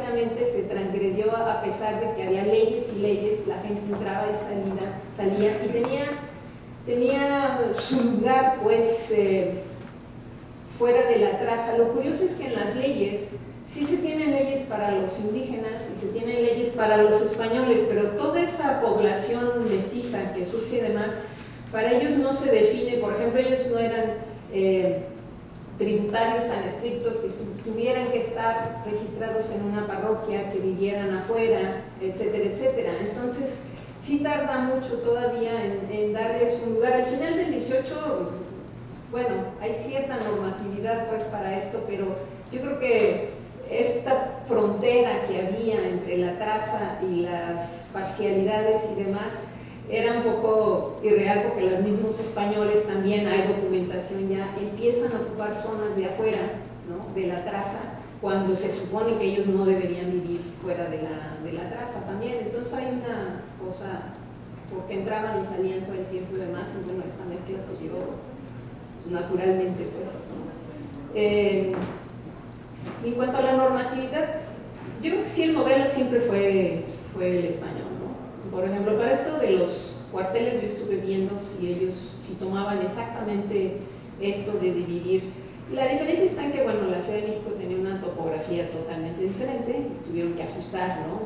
rápidamente se transgredió a pesar de que había leyes y leyes, la gente entraba y salía y tenía su lugar pues fuera de la traza. Lo curioso es que en las leyes sí se tienen leyes para los indígenas y se tienen leyes para los españoles, pero toda esa población mestiza que surge de más, para ellos no se define. Por ejemplo, ellos no eran tributarios tan estrictos que tuvieran que estar registrados en una parroquia, que vivieran afuera, etcétera, etcétera. Entonces, sí tarda mucho todavía en darles un lugar. Al final del 18, bueno, hay cierta normatividad pues para esto, pero yo creo que esta frontera que había entre la traza y las parcialidades y demás era un poco irreal, porque los mismos españoles también, hay documentación ya, empiezan a ocupar zonas de afuera, ¿no?, de la traza, cuando se supone que ellos no deberían vivir fuera de la traza también. Entonces hay una cosa, porque entraban y salían todo el tiempo y demás, y bueno, esta mezcla se dio naturalmente, pues, ¿no? En cuanto a la normatividad, yo creo que sí, el modelo siempre fue el español, ¿no? Por ejemplo, para esto de los cuarteles, yo estuve viendo si tomaban exactamente esto de dividir. La diferencia está en que, bueno, la Ciudad de México tenía una topografía totalmente diferente, tuvieron que ajustar, ¿no?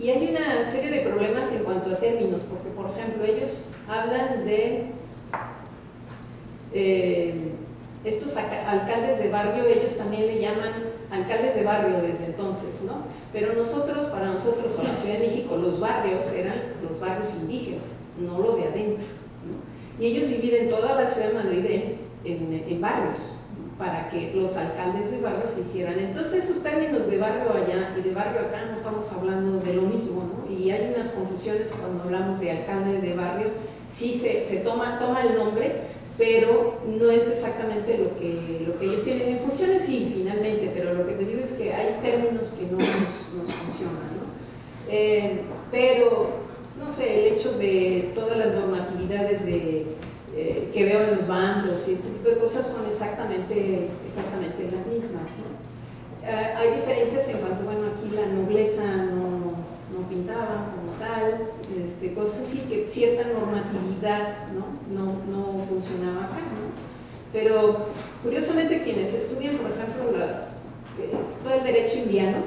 Y hay una serie de problemas en cuanto a términos, porque, por ejemplo, ellos hablan de estos alcaldes de barrio, ellos también le llaman alcaldes de barrio desde entonces, ¿no? Pero para nosotros, o la Ciudad de México, los barrios eran los barrios indígenas, no lo de adentro, ¿no? Y ellos dividen toda la Ciudad de Madrid en barrios, ¿no?, para que los alcaldes de barrios se hicieran. Entonces, esos términos de barrio allá y de barrio acá no estamos hablando de lo mismo, ¿no? Y hay unas confusiones cuando hablamos de alcalde de barrio. Sí se toma el nombre, pero no es exactamente lo que ellos tienen en funciones, sí, finalmente, pero lo que te digo es que hay términos que no nos funcionan, ¿no? Pero, no sé, el hecho de todas las normatividades que veo en los bandos y este tipo de cosas son exactamente las mismas, ¿no? Hay diferencias en cuanto, bueno, aquí la nobleza no pintaba como tal, cosas así, que cierta normatividad no funcionaba acá, ¿no? Pero curiosamente quienes estudian, por ejemplo, todo el derecho indiano,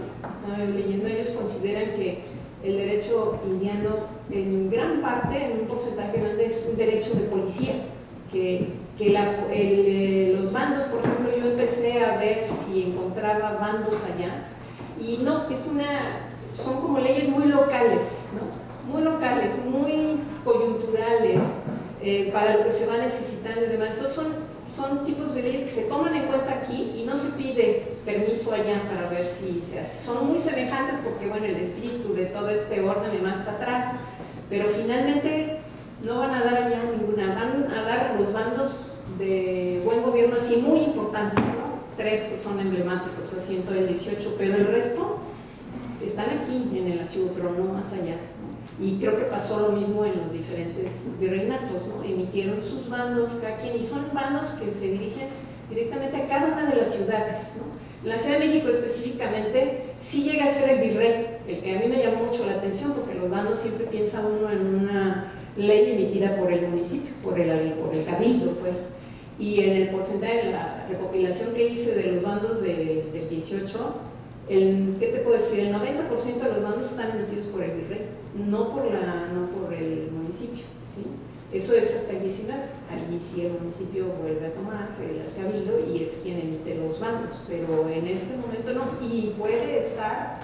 leyendo, ellos consideran que el derecho indiano en gran parte, en un porcentaje grande, es un derecho de policía, que los bandos, por ejemplo, yo empecé a ver si encontraba bandos allá, y no, son como leyes muy locales, ¿no? Muy locales, muy coyunturales, para lo que se va necesitando y demás. Entonces son tipos de leyes que se toman en cuenta aquí y no se pide permiso allá para ver si se hace. Son muy semejantes porque, bueno, el espíritu de todo este orden además está atrás, pero finalmente no van a dar allá ninguna, van a dar los bandos de buen gobierno así muy importantes, ¿no? 3 que son emblemáticos así en todo el 18, pero el resto están aquí en el archivo, pero no más allá, ¿no? Y creo que pasó lo mismo en los diferentes virreinatos, ¿no? Emitieron sus bandos cada quien, y son bandos que se dirigen directamente a cada una de las ciudades, ¿no? En la Ciudad de México específicamente sí llega a ser el virrey, el que a mí me llamó mucho la atención, porque los bandos siempre piensa uno en una ley emitida por el municipio, por el cabildo, pues. Y en el porcentaje de la recopilación que hice de los bandos del 18, ¿qué te puedo decir? El 90% de los bandos están emitidos por el virrey, no por el municipio, ¿sí? Eso es hasta el 19, ahí sí el municipio vuelve a tomar el cabildo y es quien emite los bandos, pero en este momento no, y puede estar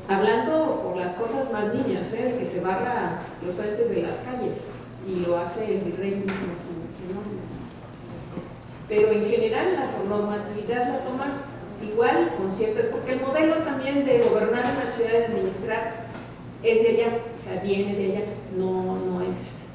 hablando por las cosas más niñas, de que se barra los frentes de las calles, y lo hace el virrey mismo, ¿no? Pero en general la normatividad la toma igual, con ciertas, porque el modelo también de gobernar una ciudad, de administrar, es de allá, o sea, viene de allá, no es,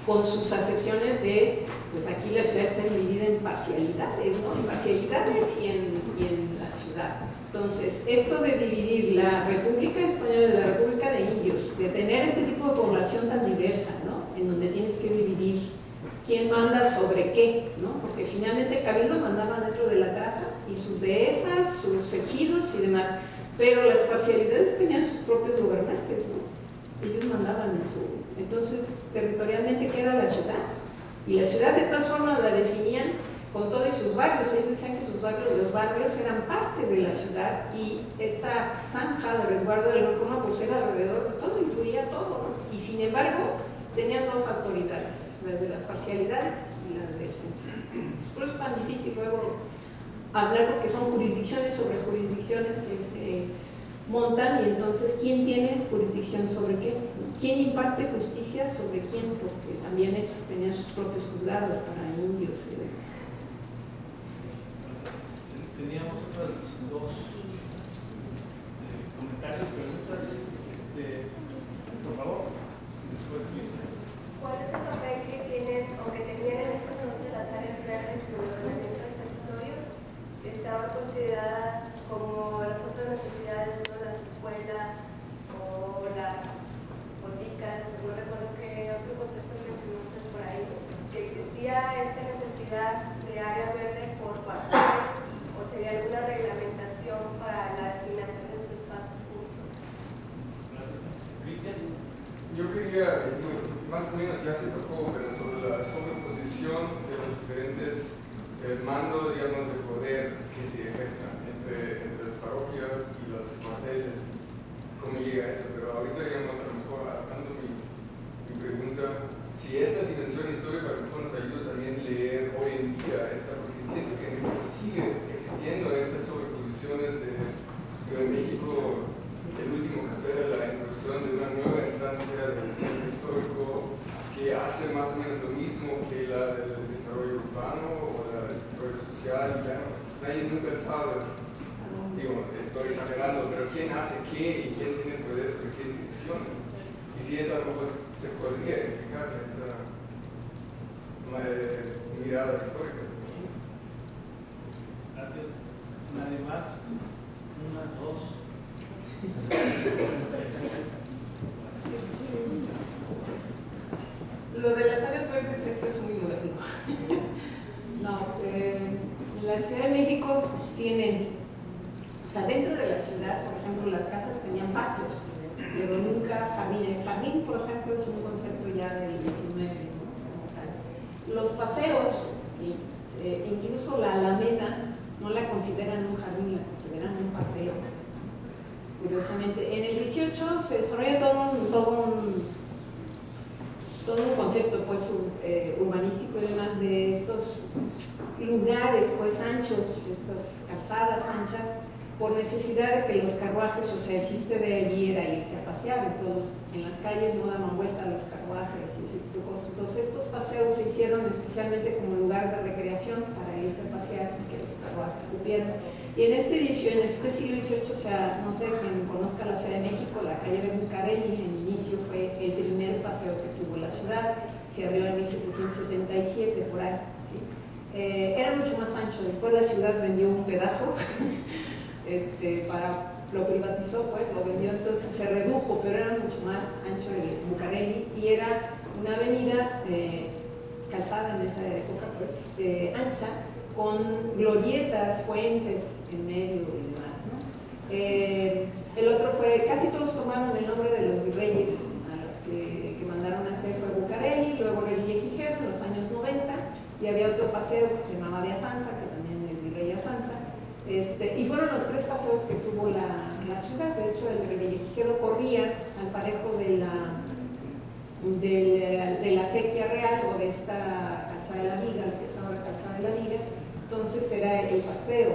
con sus acepciones de, pues aquí la ciudad está dividida en parcialidades, ¿no? En parcialidades y en la ciudad. Entonces, esto de dividir la República Española de la República de Indios, de tener este tipo de población tan diversa, ¿no? En donde tienes que dividir quién manda sobre qué, ¿no? Porque finalmente el cabildo mandaba dentro de la traza y sus dehesas, sus ejidos y demás, pero las parcialidades tenían sus propios gobernantes, ¿no? Ellos mandaban en su... Entonces, territorialmente, ¿qué era la ciudad? Y la ciudad de todas formas la definían con todo y sus barrios. Ellos decían que los barrios eran parte de la ciudad y esta zanja de resguardo de la reforma pues era alrededor de todo, incluía todo, ¿no? Y sin embargo, tenían dos autoridades, las de las parcialidades y las del centro. Por eso es tan difícil luego hablar, porque son jurisdicciones sobre jurisdicciones que se montan, y entonces ¿quién tiene jurisdicción sobre qué? ¿Quién imparte justicia sobre quién? Porque también tenían sus propios juzgados para indios y demás. Teníamos otras dos comentarios, preguntas, por favor, después. ¿Cuál es el papel que tienen o que tenían en este entonces las áreas verdes en el ordenamiento del territorio? Si estaban consideradas como las otras necesidades, ¿no? Las escuelas o las boticas, no recuerdo qué otro concepto mencionó usted por ahí. Si existía esta necesidad de área verde por parte, o sería alguna reglamentación para la designación de estos espacios públicos. Gracias. Cristian. Yo quería, más o menos ya se tocó, pero sobre la sobreposición de los diferentes mandos, digamos, de poder que se ejerzan entre las parroquias y los cuarteles. ¿Cómo llega a eso? Pero ahorita, digamos, a lo mejor, adaptando mi pregunta, si esta dimensión histórica a lo mejor nos ayuda también a leer hoy en día esta, porque siento que en México sigue existiendo estas sobreposiciones en México. El último caso era la introducción de una nueva instancia del centro histórico que hace más o menos lo mismo que la del desarrollo urbano o la del desarrollo social. Ya nadie nunca sabe, digamos, estoy exagerando, pero quién hace qué y quién tiene poder sobre qué decisiones. Y si es algo que se podría explicar esta mirada histórica. Gracias. ¿Nadie más? Una, dos. Lo de las áreas verdes, eso es muy moderno. No, la Ciudad de México tiene, o sea, dentro de la ciudad, por ejemplo, las casas tenían patios, pero nunca jardín. El jardín, por ejemplo, es un concepto ya del 19, ¿no? Los paseos, ¿sí? Incluso la Alameda no la consideran un jardín, la consideran un paseo. Curiosamente, en el 18 se desarrolla todo un concepto pues, urbanístico y demás de estos lugares pues anchos, estas calzadas anchas, por necesidad de que los carruajes, o sea, el chiste de allí era irse a pasear, entonces en las calles no daban vuelta a los carruajes y ese tipo de cosas. Entonces estos paseos se hicieron especialmente como lugar de recreación para irse a pasear y que los carruajes cupieran. Y en este siglo XVIII, o sea, no sé, quien conozca la Ciudad de México, la calle de Bucareli en inicio fue el primer paseo que tuvo la ciudad, se abrió en 1777 por ahí, ¿sí? Era mucho más ancho, después la ciudad vendió un pedazo, lo privatizó, pues, lo vendió, entonces se redujo, pero era mucho más ancho el Bucareli y era una avenida calzada en esa época, pues, ancha, con glorietas, fuentes en medio y demás, ¿no? El otro fue, casi todos tomaron el nombre de los virreyes a los que mandaron a hacer, fue Bucareli, luego Reguilla Quijero en los años 90, y había otro paseo que se llamaba de Azanza, que también el virrey Azanza, y fueron los tres paseos que tuvo la ciudad. De hecho, el Revillagigedo corría al parejo de la sequía real o de esta calzada de la Viga, que es ahora calzada de la Viga, entonces era el paseo.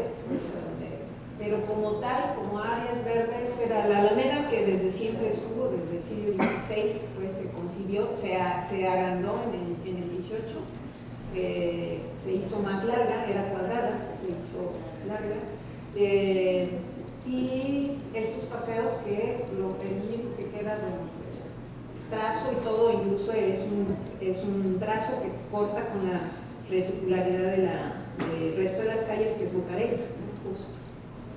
Pero como tal, como áreas verdes, era la Alameda, que desde siempre estuvo, desde el siglo XVI, pues se concibió, se agrandó en el 18, se hizo más larga, era cuadrada, se hizo larga, y estos paseos que el único que queda de trazo y todo, incluso es un trazo que corta con la reticularidad del resto de las calles, que es Bucareli, ¿no? Justo.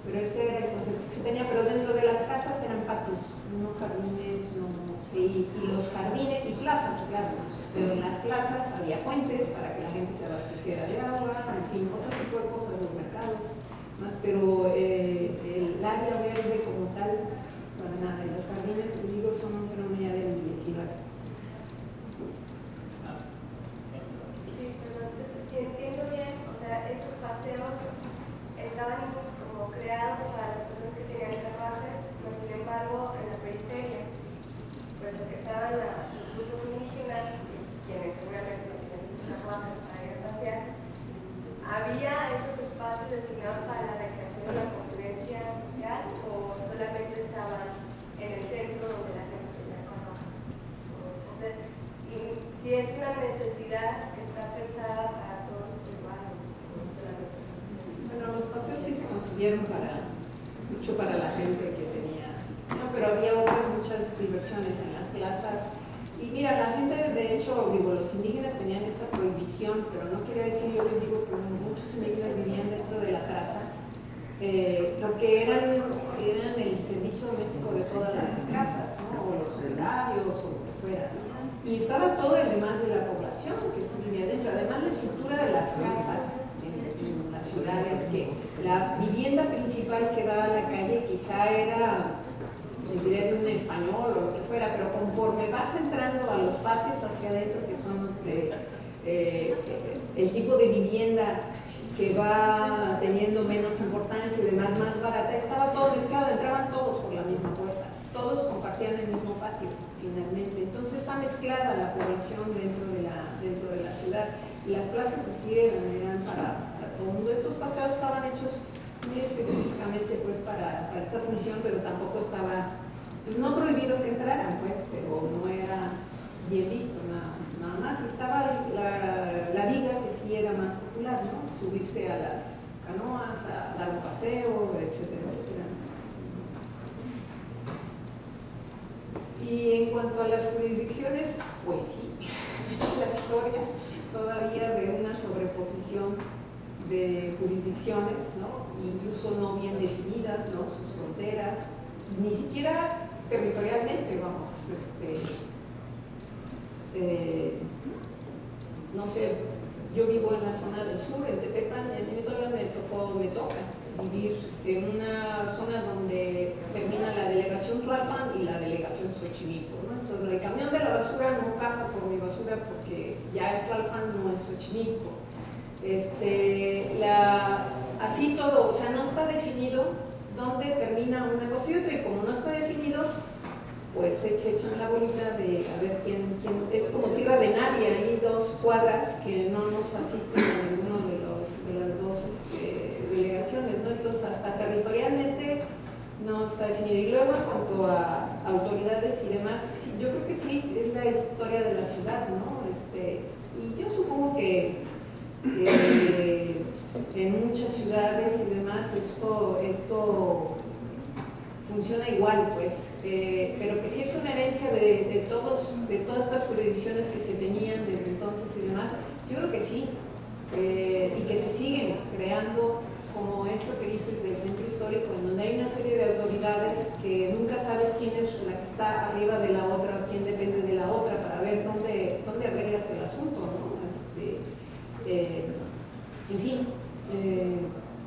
Pero ese era el concepto que se tenía, pero dentro de las casas eran patios, no jardines, no, y los jardines y plazas, claro, pero en las plazas había fuentes para que la gente se abasteciera de agua, en fin, otro tipo de cosas, los mercados, más, pero el área construyeron mucho para la gente que tenía, no, pero había otras muchas diversiones en las plazas. Y mira, la gente, de hecho, digo, los indígenas tenían esta prohibición, pero no quiere decir, yo les digo que muchos indígenas vivían dentro de la traza, lo que eran el servicio doméstico de todas las casas, ¿no? O los operarios, o lo que fuera, ¿no? Y estaba todo el demás de la población que se vivía dentro. Además, la estructura de las casas en las ciudades, que la vivienda principal que daba a la calle quizá era de un español o lo que fuera, pero conforme vas entrando a los patios hacia adentro, que son el tipo de vivienda que va teniendo menos importancia y demás, más barata, estaba todo mezclado, entraban todos por la misma puerta, todos compartían el mismo patio finalmente. Entonces está mezclada la población dentro de la ciudad, y las plazas así eran para todo el mundo. Estos paseos estaban hechos muy específicamente pues para esta función, pero tampoco estaba, pues no prohibido que entraran, pues, pero no era bien visto nada más. Estaba la viga, que sí era más popular, ¿no? Subirse a las canoas, a dar un paseo, etcétera, etcétera. Y en cuanto a las jurisdicciones, pues sí, la historia todavía de una sobreposición de jurisdicciones, ¿no? Incluso no bien definidas, ¿no? Sus fronteras, ni siquiera territorialmente, vamos, no sé, yo vivo en la zona del sur, en Tepepan, y a mí todavía me toca vivir en una zona donde termina la delegación Tlalpan y la delegación Xochimilco, ¿no? Entonces el camión de la basura no pasa por mi basura porque ya es Tlalpan, no es Xochimilco. Así todo, o sea, no está definido dónde termina una cosa y otra, y como no está definido, pues se echan la bolita de a ver quién es como tierra de nadie. Hay dos cuadras que no nos asisten a ninguno de las dos delegaciones, ¿no? Entonces hasta territorialmente no está definido. Y luego en cuanto a autoridades y demás, sí, yo creo que sí, es la historia de la ciudad, ¿no? Y yo supongo que en muchas ciudades y demás esto funciona igual, pues, pero que sí es una herencia de todas estas jurisdicciones que se tenían desde entonces y demás. Yo creo que sí, y que se siguen creando, como esto que dices del centro histórico, en donde hay una serie de autoridades que nunca sabes quién es la que está arriba de la otra o quién depende de la otra, para ver dónde arreglas el asunto, ¿no? En fin,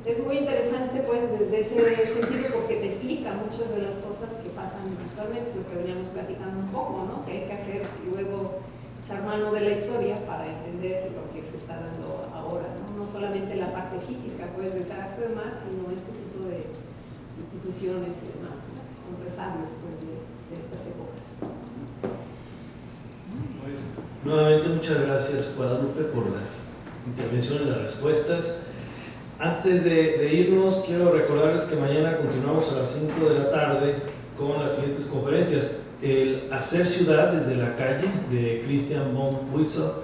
es muy interesante pues desde ese sentido, porque te explica muchas de las cosas que pasan actualmente, lo que veníamos platicando un poco, ¿no? Que hay que hacer y luego echar mano de la historia para entender lo que se está dando ahora, ¿no? No solamente la parte física pues detrás y demás, sino este tipo de instituciones y demás, ¿no? Que son resabios pues, de estas épocas. Nuevamente muchas gracias, Guadalupe, por las intervenciones, las respuestas. Antes de irnos, quiero recordarles que mañana continuamos a las 5 de la tarde con las siguientes conferencias: el Hacer Ciudad desde la calle, de Christian von Wieso,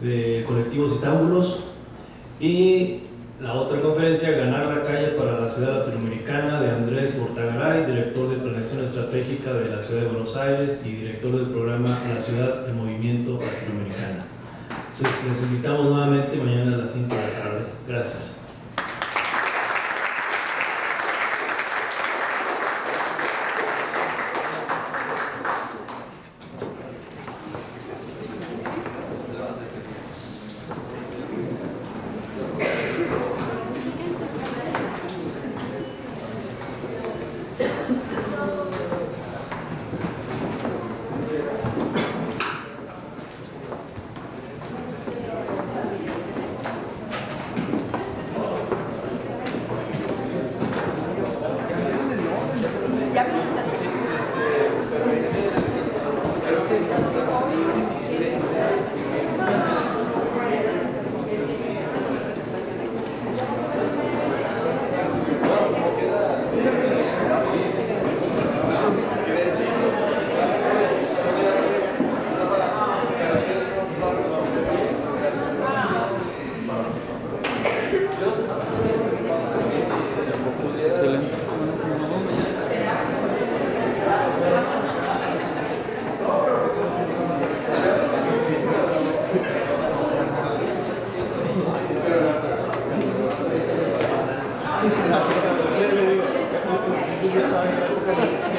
de Colectivos Citámbulos, y la otra conferencia, Ganar la calle para la ciudad latinoamericana, de Andrés Bortagaray, director de Planeación Estratégica de la Ciudad de Buenos Aires y director del programa La Ciudad, el Movimiento Latinoamericano. Entonces, les invitamos nuevamente mañana a las 5 de la tarde. Gracias. Sí.